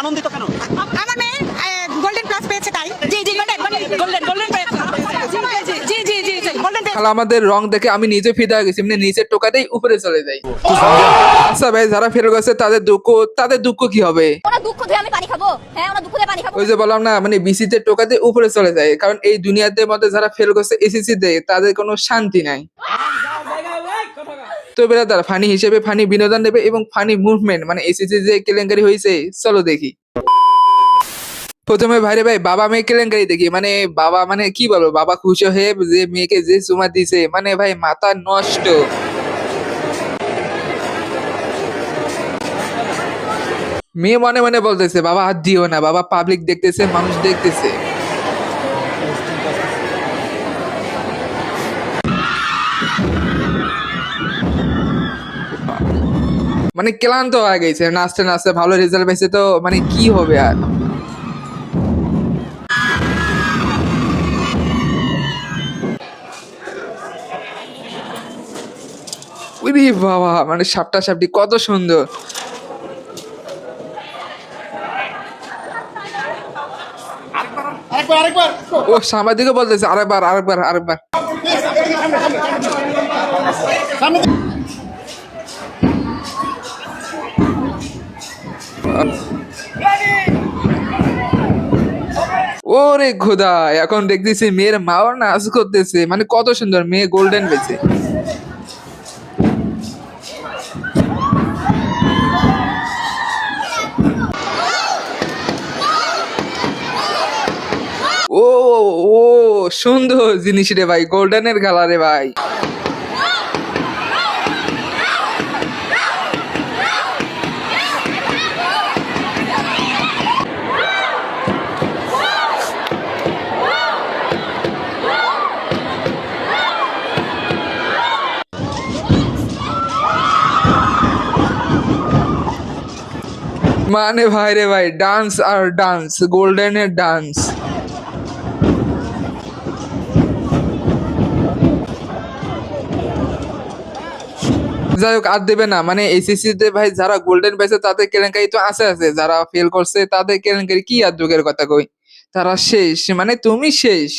আনন্দিত কেন? আমার মেয়ে গোল্ডেন প্লাস পেয়েছে তাই। জি জি গোল্ডেন পেয়েছে। জি জি জি জি গোল্ডেন পেয়েছে। খালা আমাদের রং দেখে আমি নিজে ফিদা হয়ে গেছি, মানে নিচের টোকাতেই উপরে চলে যাই। আচ্ছা ভাই, যারা ফেল গেছে তাদের দুঃখ কি হবে? ওরা দুঃখ দিয়ে আমি পানি খাবো? হ্যাঁ, ওরা দুঃখ দিয়ে পানি খাবো। ওই যে বললাম না, মানে বিসিতে টোকাতে উপরে চলে যায়, কারণ এই দুনিয়াতে মধ্যে যারা ফেল করছে এসএসসি তে তাদের কোনো শান্তি নাই। তো বেরাদার, ফানি হিসেবে ফানি বিনোদন দেবে এবং ফানি মুভমেন্ট, মানে এসএসসি যে কেলেঙ্কারি হয়েছে চলো দেখি। প্রথমে ভাইরে ভাই বাবা মেয়ে কেলেঙ্কারি দেখি, মানে বাবা মানে কি বলবো, বাবা খুশি হয়ে যে মেয়েকে যে চুমা দিছে, মানে ভাই মাথা নষ্ট। মেয়ে মনে মনে বলতেছে বাবা হাত দিও না, বাবা পাবলিক দেখতেছে, মানুষ দেখতেছে। মানে ক্লান্ত হয়ে গেছে নাচতে নাচতে, ভালো রেজাল্ট পেয়েছে তো মানে কি হবে আর। উরি বাবা, মানে সাপটা সাপটি কত সুন্দর। ও সাংবাদিকও বলতেছে আরেকবার আরেকবার আরেকবার। ওরে খোদা, এখন দেখতেছি মেয়ের মাও নাচ করতেছে, মানে কত সুন্দর, মেয়ে গোল্ডেন পেয়েছে। ও ও সুন্দর জিনিস রে ভাই, গোল্ডেনের খেলা রে ভাই। মানে ভাই রে ভাই, ডান্স আর ডান্স, গোল্ডেনের ডান্স। যাই হোক, আর দেবে না, মানে এসএসসি তে ভাই যারা গোল্ডেন পেয়েছে তাদের কেলেঙ্কারি তো আছে আছে, যারা ফেল করছে তাদের কেলেঙ্কারি কি আর দুঃখের কথা কই, তারা শেষ, মানে তুমি শেষ।